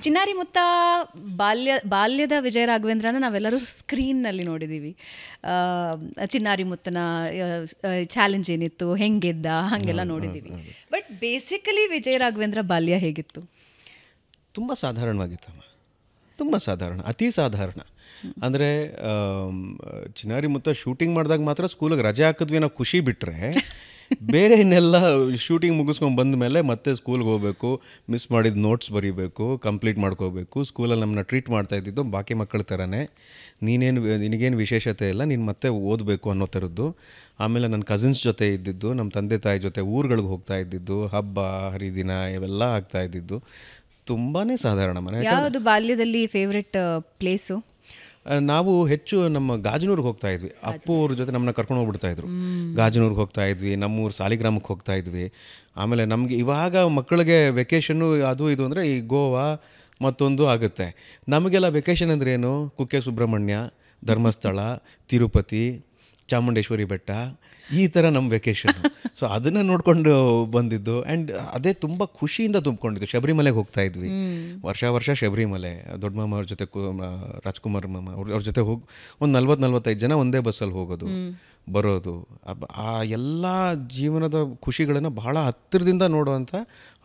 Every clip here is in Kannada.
ಚಿನ್ನಾರಿ ಮುತ್ತ ಬಾಲ್ಯದ ವಿಜಯ ರಾಘವೇಂದ್ರನ ನಾವೆಲ್ಲರೂ ಸ್ಕ್ರೀನ್ನಲ್ಲಿ ನೋಡಿದ್ದೀವಿ. ಚಿನ್ನಾರಿ ಮುತ್ತನ ಚಾಲೆಂಜ್ ಏನಿತ್ತು, ಹೆಂಗೆದ್ದ, ಹಾಗೆಲ್ಲ ನೋಡಿದ್ದೀವಿ. ಬಟ್ ಬೇಸಿಕಲಿ ವಿಜಯ ರಾಘವೇಂದ್ರ ಬಾಲ್ಯ ಹೇಗಿತ್ತು? ತುಂಬ ಸಾಧಾರಣವಾಗಿತ್ತಮ್ಮ, ತುಂಬ ಸಾಧಾರಣ, ಅತಿ ಸಾಧಾರಣ. ಅಂದರೆ ಚಿನ್ನಾರಿ ಮುತ್ತ ಶೂಟಿಂಗ್ ಮಾಡಿದಾಗ ಮಾತ್ರ ಸ್ಕೂಲಿಗೆ ರಜೆ ಹಾಕಿದ್ವಿ ನಾವು ಖುಷಿ ಬಿಟ್ಟರೆ, ಬೇರೆ ಇನ್ನೆಲ್ಲ ಶೂಟಿಂಗ್ ಮುಗಿಸ್ಕೊಂಡು ಬಂದ ಮೇಲೆ ಮತ್ತೆ ಸ್ಕೂಲ್ಗೆ ಹೋಗಬೇಕು, ಮಿಸ್ ಮಾಡಿದ ನೋಟ್ಸ್ ಬರೀಬೇಕು, ಕಂಪ್ಲೀಟ್ ಮಾಡ್ಕೋಬೇಕು. ಸ್ಕೂಲಲ್ಲಿ ನಮ್ಮನ್ನ ಟ್ರೀಟ್ ಮಾಡ್ತಾ ಇದ್ದಿದ್ದು ಬಾಕಿ ಮಕ್ಕಳ ಥರನೇ, ನಿನಗೇನು ವಿಶೇಷತೆ ಇಲ್ಲ, ನೀನು ಮತ್ತೆ ಓದಬೇಕು ಅನ್ನೋ ಥರದ್ದು. ಆಮೇಲೆ ನನ್ನ ಕಸಿನ್ಸ್ ಜೊತೆ ಇದ್ದಿದ್ದು, ನಮ್ಮ ತಂದೆ ತಾಯಿ ಜೊತೆ ಊರುಗಳಿಗೆ ಹೋಗ್ತಾ ಇದ್ದಿದ್ದು, ಹಬ್ಬ ಹರಿದಿನ ಇವೆಲ್ಲ ಆಗ್ತಾ ಇದ್ದಿದ್ದು. ತುಂಬಾ ಸಾಧಾರಣ ಮನೆ. ಯಾವುದು ಬಾಲ್ಯದಲ್ಲಿ ಫೇವ್ರೆಟ್ ಪ್ಲೇಸು? ನಾವು ಹೆಚ್ಚು ನಮ್ಮ ಗಾಜನೂರಿಗೆ ಹೋಗ್ತಾ ಇದ್ವಿ. ಅಪ್ಪು ಅವ್ರ ಜೊತೆ ನಮ್ಮನ್ನ ಕರ್ಕೊಂಡು ಹೋಗ್ಬಿಡ್ತಾ ಇದ್ರು. ಗಾಜನೂರಿಗೆ ಹೋಗ್ತಾ ಇದ್ವಿ, ನಮ್ಮೂರು ಸಾಲಿಗ್ರಾಮಕ್ಕೆ ಹೋಗ್ತಾ ಇದ್ವಿ. ಆಮೇಲೆ ನಮಗೆ ಇವಾಗ ಮಕ್ಕಳಿಗೆ ವೆಕೇಷನ್ನು ಅದು ಇದು ಅಂದರೆ ಈ ಗೋವಾ ಮತ್ತೊಂದು ಆಗುತ್ತೆ. ನಮಗೆಲ್ಲ ವೆಕೇಷನ್ ಅಂದರೆ ಏನು? ಕುಕ್ಕೆ ಸುಬ್ರಹ್ಮಣ್ಯ, ಧರ್ಮಸ್ಥಳ, ತಿರುಪತಿ, ಚಾಮುಂಡೇಶ್ವರಿ ಬೆಟ್ಟ, ಈ ಥರ ನಮ್ಮ ವೆಕೇಷನ್. ಸೊ ಅದನ್ನು ನೋಡ್ಕೊಂಡು ಬಂದಿದ್ದು. ಆ್ಯಂಡ್ ಅದೇ ತುಂಬ ಖುಷಿಯಿಂದ ತುಂಬಿಕೊಂಡಿದ್ದು. ಶಬರಿಮಲೆಗೆ ಹೋಗ್ತಾ ಇದ್ವಿ ವರ್ಷ ಶಬರಿಮಲೆ. ದೊಡ್ಡ ಮಾಮ ಅವ್ರ ಜೊತೆ, ರಾಜ್ಕುಮಾರ್ ಮಾಮ ಅವ್ರ ಜೊತೆ ಹೋಗಿ ಒಂದು 40-45 ಜನ ಒಂದೇ ಬಸ್ಸಲ್ಲಿ ಹೋಗೋದು ಬರೋದು. ಆ ಎಲ್ಲ ಜೀವನದ ಖುಷಿಗಳನ್ನು ಬಹಳ ಹತ್ತಿರದಿಂದ ನೋಡುವಂಥ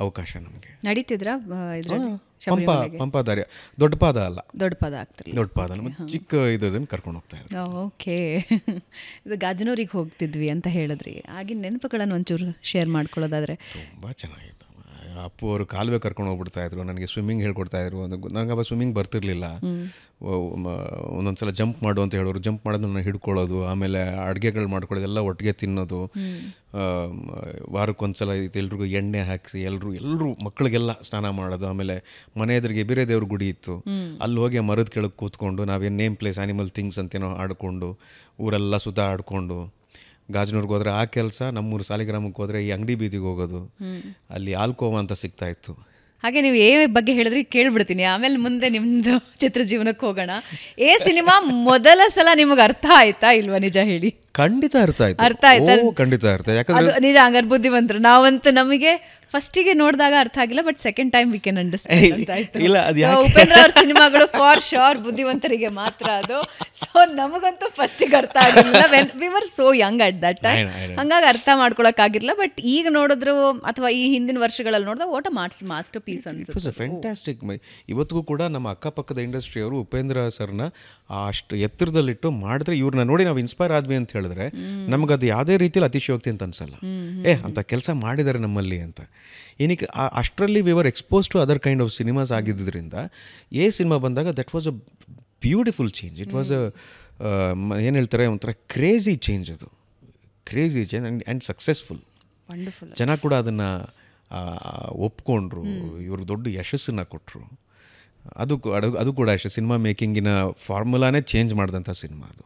ಅವಕಾಶ ನಮಗೆ ನಡೀತಿದ್ರ. ಪಂಪಾದಾರ್ಯ, ದೊಡ್ಡ ಪಾದ ಅಲ್ಲ, ದೊಡ್ಡ ಪಾದ ಆಗ್ತಿರಲಿಲ್ಲ, ದೊಡ್ಡ ಪಾದ ಚಿಕ್ಕ ಇದನ್ನು ಕರ್ಕೊಂಡು ಹೋಗ್ತಾ ಇದ್ರು. ಓಕೆ. ಇದು ಗಾಜನೂರಿಗೆ ಹೋಗ್ತಿದ್ವಿ ಅಂತ ಹೇಳಿದ್ರಿ, ಆಗಿನ ನೆನಪುಗಳನ್ನು ಒಂಚೂರು ಶೇರ್ ಮಾಡ್ಕೊಳ್ಳೋದಾದ್ರೆ? ತುಂಬ ಚೆನ್ನಾಗಿತ್ತು. ಅಪ್ಪು ಅವರು ಕಾಲುವೆ ಕರ್ಕೊಂಡು ಹೋಗ್ಬಿಡ್ತಾಯಿದ್ರು, ನನಗೆ ಸ್ವಿಮ್ಮಿಂಗ್ ಹೇಳ್ಕೊಡ್ತಾಯಿದ್ರು. ನನಗೆ ಅವಾಗ ಸ್ವಿಮ್ಮಿಂಗ್ ಬರ್ತಿರ್ಲಿಲ್ಲ. ಒಂದೊಂದ್ಸಲ ಜಂಪ್ ಮಾಡು ಅಂತ ಹೇಳೋರು, ಜಂಪ್ ಮಾಡೋದನ್ನ ನಾನು ಹಿಡ್ಕೊಳ್ಳೋದು. ಆಮೇಲೆ ಅಡುಗೆಗಳು ಮಾಡ್ಕೊಳ್ಳೋದು, ಎಲ್ಲ ಒಟ್ಟಿಗೆ ತಿನ್ನೋದು. ವಾರಕ್ಕೊಂದ್ಸಲ ಎಲ್ರಿಗೂ ಎಣ್ಣೆ ಹಾಕಿಸಿ ಎಲ್ಲರೂ ಮಕ್ಕಳಿಗೆಲ್ಲ ಸ್ನಾನ ಮಾಡೋದು. ಆಮೇಲೆ ಮನೆ ಎದುರಿಗೆ ಬೇರೆ ದೇವ್ರ ಗುಡಿ ಇತ್ತು, ಅಲ್ಲಿ ಹೋಗಿ ಮರದ ಕೆಳಗೆ ಕೂತ್ಕೊಂಡು ನಾವೇನು ನೇಮ್ ಪ್ಲೇಸ್ ಆ್ಯನಿಮಲ್ ಥಿಂಗ್ಸ್ ಅಂತೇನೋ ಆಡಿಕೊಂಡು ಊರೆಲ್ಲ ಸುತ್ತ ಆಡಿಕೊಂಡು. ಗಾಜನೂರ್ಗೆ ಹೋದರೆ ಆ ಕೆಲಸ, ನಮ್ಮೂರು ಸಾಲಿಗ್ರಾಮಕ್ಕೆ ಹೋದರೆ ಈ ಅಂಗಡಿ ಬೀದಿಗೆ ಹೋಗೋದು, ಅಲ್ಲಿ ಆಲ್ಕೋವಾ ಅಂತ ಸಿಗ್ತಾಯಿತ್ತು. ಹಾಗೆ ನೀವು ಬಗ್ಗೆ ಹೇಳಿದ್ರೆ ಕೇಳ್ಬಿಡ್ತೀನಿ, ಆಮೇಲೆ ಮುಂದೆ ನಿಮ್ಮದು ಚಿತ್ರ ಜೀವನಕ್ಕೆ ಹೋಗೋಣ. ಸಿನಿಮಾ ಮೊದಲ ಸಲ ನಿಮಗೆ ಅರ್ಥ ಆಯ್ತಾ ಇಲ್ವಾ? ನಿಜ ಹೇಳಿ. ಖಂಡಿತ ಅರ್ಥ ಆಯ್ತು. ಖಂಡಿತ ಅರ್ಥ. ಯಾಕಂದ್ರೆ ನಿಜ, ಹಂಗಾರೆ ಬುದ್ಧಿವಂತರು ನಾವಂತೂ. ನಮಗೆ ಫಸ್ಟಿಗೆ ನೋಡಿದಾಗ ಅರ್ಥ ಆಗಿಲ್ಲ, but second time we can understand. Upendra ಅವ್ರ ಸಿನಿಮಾಗಳು ಫಾರ್ ಶೋರ್ ಬುದ್ಧಿವಂತರಿಗೆ ಮಾತ್ರ ಅದು. ಸೊ ನಮಗಂತೂ ಫಸ್ಟಿಗೆ ಅರ್ಥ ಆಗಿಲ್ಲ, we were so Young at that time. ಹಂಗಾಗಿ ಅರ್ಥ ಮಾಡ್ಕೊಳಕ್ಕಾಗಿರಲಿಲ್ಲ. ಬಟ್ ಈಗ ನೋಡಿದ್ರು ಅಥವಾ ಈ ಹಿಂದಿನ ವರ್ಷಗಳಲ್ಲಿ ನೋಡಿದಾಗ ಓಟ ಮಾಸ್ಟರ್ ಪೀಸ್ ಅನ್ಸುತ್ತೆ. ಫ್ಯಾಂಟಾಸ್ಟಿಕ್. ಇವತ್ತಿಗೂ ಕೂಡ ನಮ್ಮ ಅಕ್ಕಪಕ್ಕದ ಇಂಡಸ್ಟ್ರಿಯವರು ಉಪೇಂದ್ರ ಸರ್ನ ಅಷ್ಟು ಎತ್ತರದಲ್ಲಿಟ್ಟು ಮಾಡಿದ್ರೆ, ಇವ್ರನ್ನ ನೋಡಿ ನಾವು ಇನ್ಸ್ಪೈರ್ ಆದ್ವಿ ಅಂತ ಹೇಳಿದ್ರೆ ನಮಗದು ಯಾವುದೇ ರೀತಿಯಲ್ಲಿ ಅತಿಶಯೋಕ್ತಿ ಅಂತ ಅನ್ಸಲ್ಲ. ಅಂತ ಕೆಲಸ ಮಾಡಿದ್ದಾರೆ ನಮ್ಮಲ್ಲಿ ಅಂತ. ಏನಕ್ಕೆ ಅಷ್ಟರಲ್ಲಿ we were expose to other kind of cinemas ಆಗಿದ್ದರಿಂದ ಸಿನಿಮಾ ಬಂದಾಗ that was a beautiful change. It was ಏನು ಹೇಳ್ತಾರೆ, ಒಂಥರ ಕ್ರೇಜಿ ಚೇಂಜ್. ಅದು ಕ್ರೇಜಿ ಚೇಂಜ್ ಆ್ಯಂಡ್ ಸಕ್ಸಸ್ಫುಲ್. ಜನ ಕೂಡ ಅದನ್ನು ಒಪ್ಕೊಂಡ್ರು, ಇವರು ದೊಡ್ಡ ಯಶಸ್ಸನ್ನು ಕೊಟ್ಟರು. ಅದು ಕೂಡ ಅಷ್ಟೇ ಸಿನಿಮಾ ಮೇಕಿಂಗಿನ ಫಾರ್ಮುಲಾನೇ ಚೇಂಜ್ ಮಾಡಿದಂಥ ಸಿನಿಮಾ ಅದು.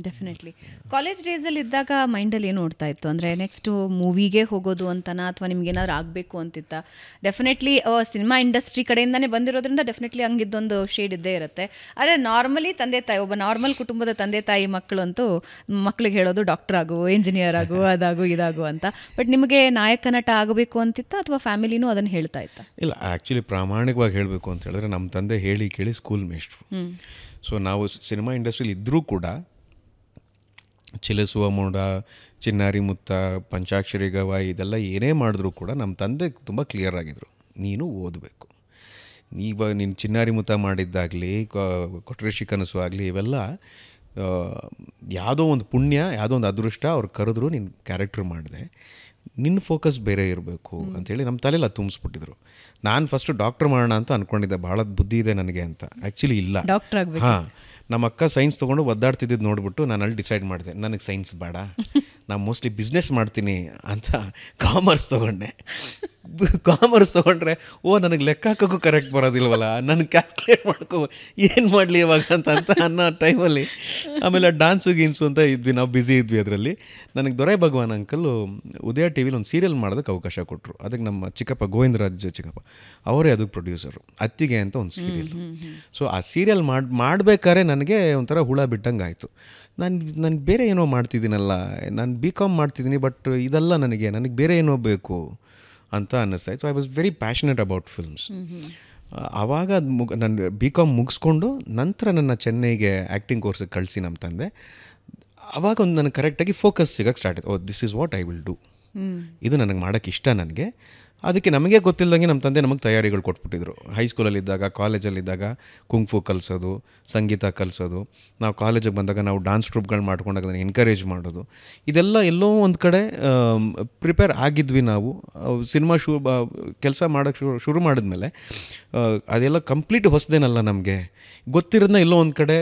ಡೆಫಿನೆಟ್ಲಿ. ಕಾಲೇಜ್ ಡೇಸಲ್ಲಿ ಇದ್ದಾಗ ಮೈಂಡಲ್ಲಿ ಏನು ಓಡ್ತಾ ಇತ್ತು? ಅಂದರೆ ನೆಕ್ಸ್ಟು ಮೂವಿಗೆ ಹೋಗೋದು ಅಂತನಾ ಅಥವಾ ನಿಮ್ಗೆ ಏನಾದ್ರು ಆಗಬೇಕು ಅಂತಿತ್ತ? ಡೆಫಿನೆಟ್ಲಿ ಸಿನಿಮಾ ಇಂಡಸ್ಟ್ರಿ ಕಡೆಯಿಂದನೇ ಬಂದಿರೋದ್ರಿಂದ ಡೆಫಿನೆಟ್ಲಿ ಹಂಗಿದ್ದೊಂದು ಶೇಡ್ ಇದ್ದೇ ಇರುತ್ತೆ. ಆದರೆ ನಾರ್ಮಲಿ ತಂದೆ ತಾಯಿ, ಒಬ್ಬ ನಾರ್ಮಲ್ ಕುಟುಂಬದ ತಂದೆ ತಾಯಿ ಮಕ್ಕಳಂತೂ ಮಕ್ಳಿಗೆ ಹೇಳೋದು ಡಾಕ್ಟರ್ ಆಗು, ಇಂಜಿನಿಯರ್ ಆಗು, ಅದಾಗು ಇದಾಗು ಅಂತ. ಬಟ್ ನಿಮಗೆ ನಾಯಕ ನಟ ಆಗಬೇಕು ಅಂತಿತ್ತ ಅಥವಾ ಫ್ಯಾಮಿಲಿನೂ ಅದನ್ನು ಹೇಳ್ತಾ ಇತ್ತ? ಇಲ್ಲ, ಆ್ಯಕ್ಚುಲಿ ಪ್ರಾಮಾಣಿಕವಾಗಿ ಹೇಳಬೇಕು ಅಂತ ಹೇಳಿದ್ರೆ ನಮ್ಮ ತಂದೆ ಹೇಳಿ ಕೇಳಿ ಸ್ಕೂಲ್ ಮೇಸ್ಟ್ರು. ಸೊ ನಾವು ಸಿನಿಮಾ ಇಂಡಸ್ಟ್ರಿಲಿ ಇದ್ದರೂ ಕೂಡ ಚಿಲಸುವ ಮೋಡ, ಚಿನ್ನಾರಿ ಮುತ್ತ, ಪಂಚಾಕ್ಷರಿ ಗವಾಯಿ ಇದೆಲ್ಲ ಏನೇ ಮಾಡಿದ್ರೂ ಕೂಡ ನಮ್ಮ ತಂದೆ ತುಂಬ ಕ್ಲಿಯರ್ ಆಗಿದ್ರು, ನೀನು ಓದಬೇಕು. ನೀನು ಚಿನ್ನಾರಿ ಮುತ್ತ ಮಾಡಿದ್ದಾಗಲಿ, ಕೊಟ್ರೇಶಿ ಕನಸು ಆಗಲಿ, ಇವೆಲ್ಲ ಯಾವುದೋ ಒಂದು ಪುಣ್ಯ, ಯಾವುದೋ ಒಂದು ಅದೃಷ್ಟ ಅವ್ರು ಕರೆದ್ರು, ನಿನ್ನ ಕ್ಯಾರೆಕ್ಟರ್ ಮಾಡಿದೆ, ನಿನ್ನ ಫೋಕಸ್ ಬೇರೆ ಇರಬೇಕು ಅಂಥೇಳಿ ನಮ್ಮ ತಲೆಲ್ಲ ತುಂಬಿಸ್ಬಿಟ್ಟಿದ್ರು. ನಾನು ಫಸ್ಟು ಡಾಕ್ಟ್ರ್ ಮಾಡೋಣ ಅಂತ ಅಂದ್ಕೊಂಡಿದ್ದೆ, ಭಾಳ ಬುದ್ಧಿ ಇದೆ ನನಗೆ ಅಂತ. ಆ್ಯಕ್ಚುಲಿ ಇಲ್ಲ. ಹಾಂ, ನಮ್ಮ ಅಕ್ಕ ಸೈನ್ಸ್ ತೊಗೊಂಡು ಒದ್ದಾಡ್ತಿದ್ದು ನೋಡಿಬಿಟ್ಟು ನಾನು ಅಲ್ಲಿ ಡಿಸೈಡ್ ಮಾಡಿದೆ, ನನಗೆ ಸೈನ್ಸ್ ಬೇಡ, ನಾನು ಮೋಸ್ಟ್ಲಿ ಬಿಸ್ನೆಸ್ ಮಾಡ್ತೀನಿ ಅಂತ ಕಾಮರ್ಸ್ ತೊಗೊಂಡೆ. ಕಾಮರ್ಸ್ ತೊಗೊಂಡ್ರೆ ನನಗೆ ಲೆಕ್ಕ ಹಾಕೋಕ್ಕೂ ಕರೆಕ್ಟ್ ಬರೋದಿಲ್ವಲ್ಲ, ನನಗೆ ಕ್ಯಾಲ್ಕುಲೇಟ್ ಮಾಡ್ಕೋ ಏನು ಮಾಡಲಿ ಇವಾಗ ಅಂತ ಅನ್ನೋ ಟೈಮಲ್ಲಿ ಆಮೇಲೆ ಡಾನ್ಸು ಗೀನ್ಸು ಅಂತ ಇದ್ವಿ, ನಾವು ಬ್ಯುಸಿ ಇದ್ವಿ. ಅದರಲ್ಲಿ ನನಗೆ ದೊರೆ ಭಗವಾನ್ ಅಂಕಲು ಉದಯ ಟಿ ವಿಲಿ ಒಂದು ಸೀರಿಯಲ್ ಮಾಡೋದಕ್ಕೆ ಅವಕಾಶ ಕೊಟ್ಟರು. ಅದಕ್ಕೆ ನಮ್ಮ ಚಿಕ್ಕಪ್ಪ ಗೋವಿಂದರಾಜ್ ಚಿಕ್ಕಪ್ಪ ಅವರೇ ಅದಕ್ಕೆ ಪ್ರೊಡ್ಯೂಸರು, ಅತ್ತಿಗೆ ಅಂತ ಒಂದು ಸೀರಿಯಲ್. ಸೊ ಆ ಸೀರಿಯಲ್ ಮಾಡಬೇಕಾದ್ರೆ ನನಗೆ ಒಂಥರ ಹುಳ ಬಿಟ್ಟಂಗೆ ಆಯಿತು. ನಾನು ಬೇರೆ ಏನೋ ಮಾಡ್ತಿದ್ದೀನಲ್ಲ, ನಾನು BCom ಮಾಡ್ತಿದ್ದೀನಿ, ಬಟ್ ಇದೆಲ್ಲ ನನಗೆ ಬೇರೆ ಏನೋ ಬೇಕು ಅಂತ ಅನ್ನಿಸ್ತಾಯಿತ್ತು. I was very passionate about films. ಆವಾಗ ಅದು ನಾನು BCom ಮುಗಿಸ್ಕೊಂಡು ನಂತರ ನನ್ನ ಚೆನ್ನೈಗೆ ಆ್ಯಕ್ಟಿಂಗ್ ಕೋರ್ಸಿಗೆ ಕಳಿಸಿ ನಮ್ಮ ತಂದೆ. ಆವಾಗ ಒಂದು ನನಗೆ ಕರೆಕ್ಟಾಗಿ ಫೋಕಸ್ ಸಿಗೋಕ್ಕೆ ಸ್ಟಾರ್ಟ್ ಆಯಿತು. This is what I will do, ಇದು ನನಗೆ ಮಾಡೋಕ್ಕೆ ಇಷ್ಟ ನನಗೆ. ಅದಕ್ಕೆ ನಮಗೆ ಗೊತ್ತಿಲ್ಲದಂಗೆ ನಮ್ಮ ತಂದೆ ನಮಗೆ ತಯಾರಿಗಳು ಕೊಟ್ಬಿಟ್ಟಿದ್ರು. ಹೈಸ್ಕೂಲಲ್ಲಿದ್ದಾಗ, ಕಾಲೇಜಲ್ಲಿದ್ದಾಗ ಕುಂಗ್ಫು ಕಲಿಸೋದು, ಸಂಗೀತ ಕಲಿಸೋದು, ನಾವು ಕಾಲೇಜಿಗೆ ಬಂದಾಗ ನಾವು ಡಾನ್ಸ್ ಟ್ರೂಪ್ಗಳು ಮಾಡ್ಕೊಂಡಾಗ ಅದನ್ನು ಎನ್ಕರೇಜ್ ಮಾಡೋದು, ಇದೆಲ್ಲ ಎಲ್ಲೋ ಒಂದು ಕಡೆ ಪ್ರಿಪೇರ್ ಆಗಿದ್ವಿ ನಾವು. ಸಿನಿಮಾ ಕೆಲಸ ಮಾಡೋಕ್ಕೆ ಶುರು ಮಾಡಿದ್ಮೇಲೆ ಅದೆಲ್ಲ ಕಂಪ್ಲೀಟ್ ಹೊಸದೇನಲ್ಲ ನಮಗೆ. ಗೊತ್ತಿರೋದನ್ನ ಎಲ್ಲೋ ಒಂದು ಕಡೆ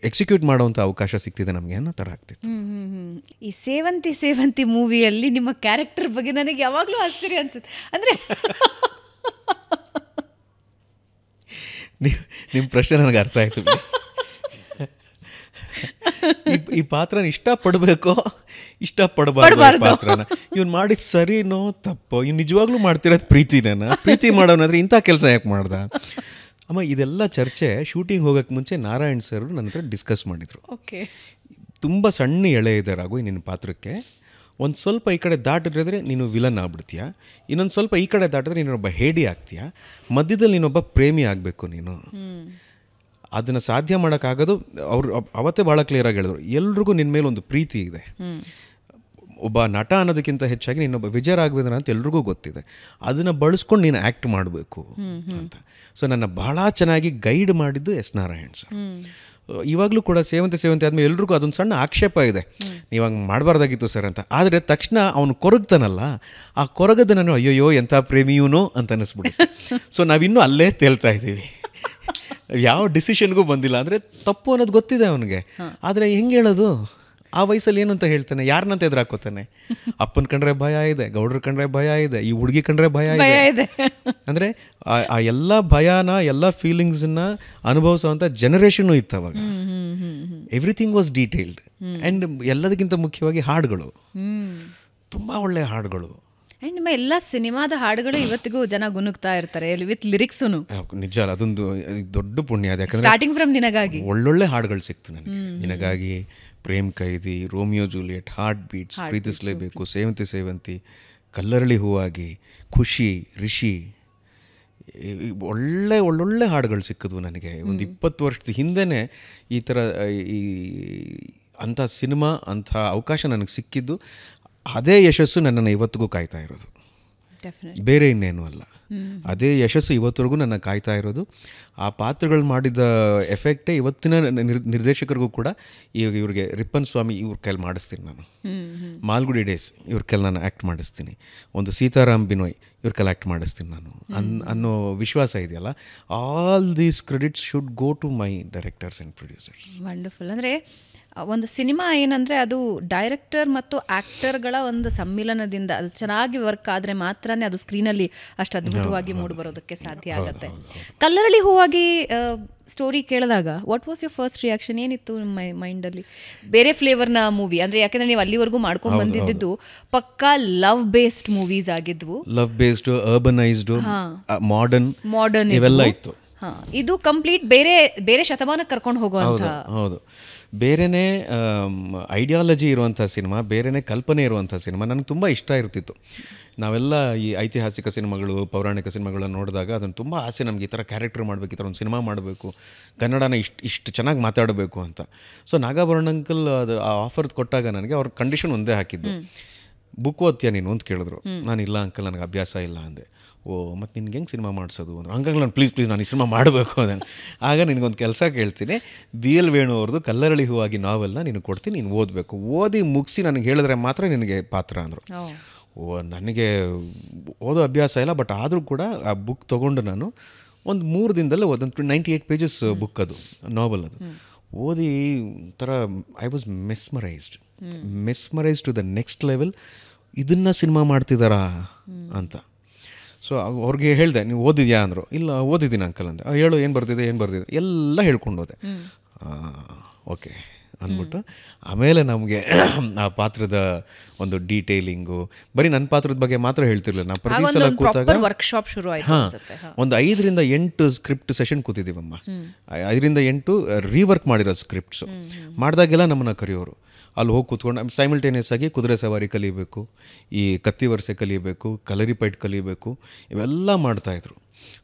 ಎಕ್ಸಿಕ್ಯೂಟ್ ಮಾಡೋವಂಥ ಅವಕಾಶ ಸಿಗ್ತಿದೆ ನಮಗೆ ಅನ್ನೋ ಥರ ಆಗ್ತಿತ್ತು. ಈ ಸೇವಂತಿ ಮೂವಿಯಲ್ಲಿ ನಿಮ್ಮ ಕ್ಯಾರೆಕ್ಟರ್ ಬಗ್ಗೆ ನನಗೆ ಯಾವಾಗಲೂ ಆಶ್ಚರ್ಯ ಅನ್ಸುತ್ತೆ. ಅಂದರೆ ನಿಮ್ಮ ಪ್ರಶ್ನೆ ನನಗೆ ಅರ್ಥ ಆಯಿತು. ಈ ಪಾತ್ರನ ಇಷ್ಟಪಡಬೇಕೋ ಇಷ್ಟಪಡಬಾರ್ದು ಪಾತ್ರನ, ಇವ್ನು ಮಾಡಿದ ಸರಿನೋ ತಪ್ಪೋ, ಇವ್ನು ನಿಜವಾಗ್ಲೂ ಮಾಡ್ತಿರೋದು ಪ್ರೀತಿ ಮಾಡೋನಾದ್ರೆ ಇಂಥ ಕೆಲಸ ಯಾಕೆ ಮಾಡ್ದ ಅಮ್ಮ, ಇದೆಲ್ಲ ಚರ್ಚೆ ಶೂಟಿಂಗ್ ಹೋಗೋಕ್ಕೆ ಮುಂಚೆ ನಾರಾಯಣ್ ಸರ್ ನನ್ನ ಹತ್ರ ಡಿಸ್ಕಸ್ ಮಾಡಿದರು. ಓಕೆ, ತುಂಬ ಸಣ್ಣ ಎಳೆ ಇದೆ ರಾಘು ನಿನ್ನ ಪಾತ್ರಕ್ಕೆ, ಒಂದು ಸ್ವಲ್ಪ ಈ ಕಡೆ ದಾಟಿದ್ರೆ ನೀನು ವಿಲನ್ ಆಗ್ಬಿಡ್ತೀಯ, ಇನ್ನೊಂದು ಸ್ವಲ್ಪ ಈ ಕಡೆ ದಾಟಿದ್ರೆ ನೀನೊಬ್ಬ ಹೇಡಿ ಆಗ್ತೀಯ, ಮಧ್ಯದಲ್ಲಿ ನೀನೊಬ್ಬ ಪ್ರೇಮಿ ಆಗಬೇಕು ನೀನು. ಅದನ್ನು ಸಾಧ್ಯ ಮಾಡೋಕ್ಕಾಗೋದು ಅವರು ಅವತ್ತೇ ಭಾಳ ಕ್ಲಿಯರಾಗಿ ಹೇಳಿದ್ರು, ಎಲ್ರಿಗೂ ನಿನ್ನ ಮೇಲೆ ಒಂದು ಪ್ರೀತಿ ಇದೆ, ಒಬ್ಬ ನಟ ಅನ್ನೋದಕ್ಕಿಂತ ಹೆಚ್ಚಾಗಿ ನೀನೊಬ್ಬ ವಿಜಯ ರಾಘವೇಂದ್ರ ಅಂತ ಎಲ್ರಿಗೂ ಗೊತ್ತಿದೆ, ಅದನ್ನು ಬಳಸ್ಕೊಂಡು ನೀನು ಆ್ಯಕ್ಟ್ ಮಾಡಬೇಕು ಅಂತ. ಸೊ ನನ್ನ ಭಾಳ ಚೆನ್ನಾಗಿ ಗೈಡ್ ಮಾಡಿದ್ದು ಎಸ್ ನಾರಾಯಣ್ ಸರ್. ಇವಾಗಲೂ ಕೂಡ ಸೇವಂತಿ ಆದಮೇಲೆ ಎಲ್ರಿಗೂ ಅದೊಂದು ಸಣ್ಣ ಆಕ್ಷೇಪ ಇದೆ, ನೀವು ಹಂಗೆ ಮಾಡಬಾರ್ದಾಗಿತ್ತು ಸರ್ ಅಂತ. ಆದರೆ ತಕ್ಷಣ ಅವನು ಕೊರಗ್ತಾನಲ್ಲ, ಆ ಕೊರಗದ ನಾನು ಅಯ್ಯೋಯ್ಯೋ ಎಂಥ ಪ್ರೇಮಿಯೂನೋ ಅಂತ ಅನ್ನಿಸ್ಬಿಟ್ಟು. ಸೊ ನಾವಿನ್ನೂ ಅಲ್ಲೇ ತೇಲ್ತಾ ಇದ್ದೀವಿ, ಯಾವ ಡಿಸಿಷನ್ಗೂ ಬಂದಿಲ್ಲ. ಅಂದರೆ ತಪ್ಪು ಅನ್ನೋದು ಗೊತ್ತಿದೆ ಅವನಿಗೆ, ಆದರೆ ಹೆಂಗೆ ಹೇಳೋದು? ಆ ವಯಸ್ಸಲ್ಲಿ ಏನು ಅಂತ ಹೇಳ್ತಾನೆ, ಯಾರನ್ನಂತ ಎದುರಾಕೋತಾನೆ? ಅಪ್ಪನ ಕಂಡ್ರೆ ಭಯ ಇದೆ, ಗೌಡ್ರ ಕಂಡ್ರೆ ಭಯ ಇದೆ, ಈ ಹುಡುಗಿ ಕಂಡ್ರೆ ಭಯ ಇದೆ. ಅಂದರೆ ಆ ಎಲ್ಲ ಭಯನ, ಎಲ್ಲ ಫೀಲಿಂಗ್ಸನ್ನ ಅನುಭವಿಸೋವಂಥ ಜನರೇಷನ್ನು ಇತ್ತು ಅವಾಗ. Everything was detailed. ಆ್ಯಂಡ್ ಎಲ್ಲದಕ್ಕಿಂತ ಮುಖ್ಯವಾಗಿ ಹಾಡುಗಳು, ತುಂಬ ಒಳ್ಳೆಯ ಹಾಡುಗಳು. ಆ್ಯಂಡ್ ನಿಮ್ಮ ಎಲ್ಲ ಸಿನಿಮಾದ ಹಾಡುಗಳು ಇವತ್ತಿಗೂ ಜನ ಗುನುಗ್ತಾ ಇರ್ತಾರೆ ವಿತ್ ಲಿರಿಕ್ಸು. ನಿಜ ಅಲ್ಲ, ಅದೊಂದು ದೊಡ್ಡ ಪುಣ್ಯ ಅದು. ಯಾಕಂದರೆ ಸ್ಟಾರ್ಟಿಂಗ್ ಫ್ರಮ್ ನಿನಗಾಗಿ ಒಳ್ಳೊಳ್ಳೆ ಹಾಡುಗಳು ಸಿಕ್ತು ನನಗೆ. Ninagagi, Prem Khaidi, Romeo Juliet, Heart Beats, Preethisalebeku, Sevanthi, Kallarali Hoovagi, Khushi, Rishi, ಒಳ್ಳೊಳ್ಳೆ ಹಾಡುಗಳು ಸಿಕ್ಕಿದ್ವು ನನಗೆ. ಒಂದು 20 ವರ್ಷದ ಹಿಂದೆಯೇ ಈ ಥರ ಅಂಥ ಸಿನಿಮಾ, ಅಂಥ ಅವಕಾಶ ನನಗೆ ಸಿಕ್ಕಿದ್ದು. ಅದೇ ಯಶಸ್ಸು ನನ್ನನ್ನು ಇವತ್ತಿಗೂ ಕಾಯ್ತಾ ಇರೋದು, ಬೇರೆ ಇನ್ನೇನು ಅಲ್ಲ. ಅದೇ ಯಶಸ್ಸು ಇವತ್ತರೆಗೂ ನನ್ನ ಕಾಯ್ತಾ ಇರೋದು. ಆ ಪಾತ್ರಗಳು ಮಾಡಿದ ಎಫೆಕ್ಟೇ ಇವತ್ತಿನ ನಿರ್ದೇಶಕರಿಗೂ ಕೂಡ. ಈಗ ಇವ್ರಿಗೆ ರಿಪ್ಪನ್ ಸ್ವಾಮಿ ಇವ್ರ ಕೈಲಿ ಮಾಡಿಸ್ತೀನಿ ನಾನು, ಮಾಲ್ಗುಡಿ ಡೇಸ್ ಇವ್ರ ಕೈಲಿ ನಾನು ಆ್ಯಕ್ಟ್ ಮಾಡಿಸ್ತೀನಿ, ಒಂದು ಸೀತಾರಾಮ್ ಬಿನೋಯ್ ಇವ್ರ ಕೈಲಿ ಆ್ಯಕ್ಟ್ ಮಾಡಿಸ್ತೀನಿ ನಾನು ಅನ್ನೋ ವಿಶ್ವಾಸ ಇದೆಯಲ್ಲ. All these credits should go to my directors and producers. Wonderful. ಅಂದರೆ ಒಂದು ಸಿನಿಮಾ ಏನಂದರೆ ಅದು ಡೈರೆಕ್ಟರ್ ಮತ್ತು ಆ್ಯಕ್ಟರ್ಗಳ ಒಂದು ಸಮ್ಮಿಲನದಿಂದ ಅದು ಚೆನ್ನಾಗಿ ವರ್ಕ್ ಆದರೆ ಮಾತ್ರನೇ ಅದು ಸ್ಕ್ರೀನಲ್ಲಿ ಅಷ್ಟು ಅದ್ಭುತವಾಗಿ ಮೂಡಿಬರೋದಕ್ಕೆ ಸಾಧ್ಯ ಆಗುತ್ತೆ. ಕಲ್ಲರಳಿ ಹೂವಾಗಿ ಸ್ಟೋರಿ ಕೇಳಿದಾಗ what was your first reaction? ಏನಿತ್ತು ನಿಮ್ಮ ಮೈಂಡಲ್ಲಿ? ಬೇರೆ ಫ್ಲೇವರ್ನ ಮೂವಿ ಅಂದರೆ, ಯಾಕೆಂದರೆ ನೀವು ಅಲ್ಲಿವರೆಗೂ ಮಾಡ್ಕೊಂಡು ಬಂದಿದ್ದು ಪಕ್ಕಾ ಲವ್ ಬೇಸ್ಡ್ ಮೂವೀಸ್ ಆಗಿದ್ವು, ಲವ್ ಬೇಸ್ಡ್, ಅರ್ಬನೈಸ್ಡ್, ಮಾಡರ್ನ್ ಇವೆಲ್ಲ ಇತ್ತು. ಇದು ಕಂಪ್ಲೀಟ್ ಬೇರೆ ಶತಮಾನಕ್ಕೆ ಕರ್ಕೊಂಡು ಹೋಗುವಂಥ. ಹೌದು, ಬೇರೆಯೇ ಐಡಿಯಾಲಜಿ ಇರುವಂಥ ಸಿನಿಮಾ, ಬೇರೆಯೇ ಕಲ್ಪನೆ ಇರುವಂಥ ಸಿನಿಮಾ ನನಗೆ ತುಂಬ ಇಷ್ಟ ಇರ್ತಿತ್ತು. ನಾವೆಲ್ಲ ಈ ಐತಿಹಾಸಿಕ ಸಿನಿಮಾಗಳು, ಪೌರಾಣಿಕ ಸಿನಿಮಾಗಳನ್ನು ನೋಡಿದಾಗ ಅದನ್ನು ತುಂಬ ಆಸೆ ನಮಗೆ, ಈ ಥರ ಕ್ಯಾರೆಕ್ಟರ್ ಮಾಡಬೇಕು, ಈ ಥರ ಒಂದು ಸಿನಿಮಾ ಮಾಡಬೇಕು, ಕನ್ನಡನ ಇಷ್ಟು ಚೆನ್ನಾಗಿ ಮಾತಾಡಬೇಕು ಅಂತ. ಸೊ ನಾಗಾಭರಣ ಅಂಕಲ್ ಅದು ಆ ಆಫರ್ ಕೊಟ್ಟಾಗ ನನಗೆ ಅವ್ರ ಕಂಡೀಷನ್ ಒಂದೇ ಹಾಕಿದ್ದು, ಬುಕ್ ಓದ್ತೀಯ ನೀನು ಅಂತ ಕೇಳಿದ್ರು. ನಾನು ಇಲ್ಲ ಅಂಕಲ್, ನನಗೆ ಅಭ್ಯಾಸ ಇಲ್ಲ ಅಂದೆ. ಓ, ಮತ್ತು ನಿನ್ಗೆ ಹೆಂಗೆ ಸಿನಿಮಾ ಮಾಡಿಸೋದು ಅಂದ್ರೆ, ಹಂಗಾಗಿ ನಾನು ಪ್ಲೀಸ್ ನಾನು ಈ ಸಿನಿಮಾ ಮಾಡಬೇಕು ಅದನ್ನು. ಆಗ ನಿನಗೊಂದು ಕೆಲಸ ಕೇಳ್ತೀನಿ, BL ವೇಣು ಅವ್ರದ್ದು ಕಲ್ಲರಳಿ ಹೂವಾಗಿ ನಾವೆಲ್ನ ನಿನಗೆ ಕೊಡ್ತೀನಿ, ನೀನು ಓದಬೇಕು, ಓದಿ ಮುಗಿಸಿ ನನಗೆ ಹೇಳಿದ್ರೆ ಮಾತ್ರ ನಿನಗೆ ಪಾತ್ರ ಅಂದರು. ಓ, ನನಗೆ ಓದೋ ಅಭ್ಯಾಸ ಇಲ್ಲ, ಬಟ್ ಆದರೂ ಕೂಡ ಆ ಬುಕ್ ತೊಗೊಂಡು ನಾನು ಒಂದು 3 ದಿನದಲ್ಲೇ ಓದಂತು. 98 ಪೇಜಸ್ ಬುಕ್, ಅದು ನಾವೆಲ್. ಅದು ಓದಿ ಒಂಥರ I was mesmerised to the next level. ಇದನ್ನು ಸಿನಿಮಾ ಮಾಡ್ತಿದ್ದಾರಾ ಅಂತ. ಸೊ ಅವ್ರಿಗೆ ಹೇಳಿದೆ, ನೀವು ಓದಿದ್ಯಾ ಅಂದರು. ಇಲ್ಲ ಓದಿದ್ದೀನಿ ಅಂಕಲ್ ಅಂದೆ. ಹೇಳು, ಏನು ಬರ್ತಿದೆ ಎಲ್ಲ ಹೇಳ್ಕೊಂಡು ಹೋದೆ. ಓಕೆ ಅಂದ್ಬಿಟ್ಟು ಆಮೇಲೆ ನಮಗೆ ಆ ಪಾತ್ರದ ಒಂದು ಡೀಟೇಲಿಂಗು, ಬರೀ ನನ್ನ ಪಾತ್ರದ ಬಗ್ಗೆ ಮಾತ್ರ ಹೇಳ್ತಿರ್ಲಿಲ್ಲ. ನಾವು ಪ್ರತಿ ಸಲ ಕೂತಾಗ ವರ್ಕ್ಶಾಪ್ ಶುರು ಆಯ್ತು ಅನ್ಸುತ್ತೆ. ಒಂದು 5ರಿಂದ 8 ಸ್ಕ್ರಿಪ್ಟ್ ಸೆಷನ್ ಕೂತಿದ್ದೀವಮ್ಮ. 5ರಿಂದ 8 ರೀವರ್ಕ್ ಮಾಡಿರೋ ಸ್ಕ್ರಿಪ್ಟ್ಸು ಮಾಡಿದಾಗೆಲ್ಲ ನಮ್ಮನ್ನು ಕರೆಯೋರು. ಅಲ್ಲಿ ಹೋಗಿ ಕೂತ್ಕೊಂಡು ಸೈಮಲ್ಟೇನಿಯಸ್ ಆಗಿ ಕುದುರೆ ಸವಾರಿ ಕಲಿಬೇಕು, ಈ ಕತ್ತಿ ವರ್ಷೆ ಕಲಿಬೇಕು, ಕಲರಿಪೈಟ್ ಕಲಿಬೇಕು, ಇವೆಲ್ಲ ಮಾಡ್ತಾಯಿದ್ರು.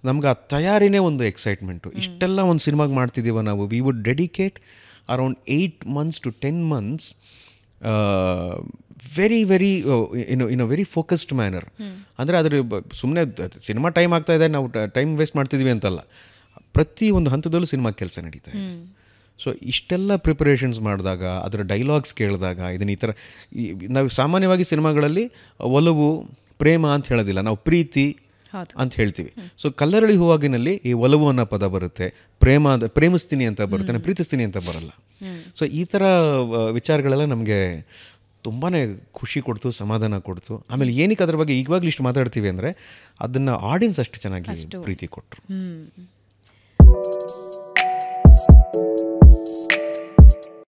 ನಮ್ಗೆ ಆ ತಯಾರಿನೇ ಒಂದು ಎಕ್ಸೈಟ್ಮೆಂಟು. ಇಷ್ಟೆಲ್ಲ ಒಂದು ಸಿನಿಮಾಗೆ ಮಾಡ್ತಿದ್ದೀವ ನಾವು. We would dedicate around 8 months to 10 months very in a very focused manner. ಅಂದರೆ ಅದ್ರ ಸುಮ್ಮನೆ ಸಿನಿಮಾ ಟೈಮ್ ಆಗ್ತಾಯಿದೆ, ನಾವು ಟೈಮ್ ವೇಸ್ಟ್ ಮಾಡ್ತಿದ್ವಿ ಅಂತಲ್ಲ, ಪ್ರತಿ ಒಂದು ಹಂತದಲ್ಲೂ ಸಿನಿಮಾ ಕೆಲಸ ನಡೀತಾ ಇದೆ. ಸೊ ಇಷ್ಟೆಲ್ಲ ಪ್ರಿಪರೇಷನ್ಸ್ ಮಾಡಿದಾಗ, ಅದರ ಡೈಲಾಗ್ಸ್ ಕೇಳಿದಾಗ, ಇದನ್ನು ಈ ಥರ ನಾವು ಸಾಮಾನ್ಯವಾಗಿ ಸಿನಿಮಾಗಳಲ್ಲಿ ಒಲವು ಪ್ರೇಮ ಅಂತ ಹೇಳೋದಿಲ್ಲ, ನಾವು ಪ್ರೀತಿ ಅಂತ ಹೇಳ್ತೀವಿ. ಸೊ ಕಲ್ಲರಳಿ ಹೂವಾಗಿನಲ್ಲಿ ಈ ಒಲವು ಅನ್ನೋ ಪದ ಬರುತ್ತೆ, ಪ್ರೇಮಿಸ್ತೀನಿ ಅಂತ ಬರುತ್ತೆ, ನಾನು ಪ್ರೀತಿಸ್ತೀನಿ ಅಂತ ಬರಲ್ಲ. ಸೊ ಈ ಥರ ವಿಚಾರಗಳೆಲ್ಲ ನಮಗೆ ತುಂಬಾ ಖುಷಿ ಕೊಡ್ತು, ಸಮಾಧಾನ ಕೊಡ್ತು. ಆಮೇಲೆ ಏನಕ್ಕೆ ಅದ್ರ ಬಗ್ಗೆ ಈಗವಾಗಲೂ ಇಷ್ಟು ಮಾತಾಡ್ತೀವಿ ಅಂದರೆ ಅದನ್ನು ಆಡಿಯನ್ಸ್ ಅಷ್ಟು ಚೆನ್ನಾಗಿ ಪ್ರೀತಿ ಕೊಟ್ಟರು.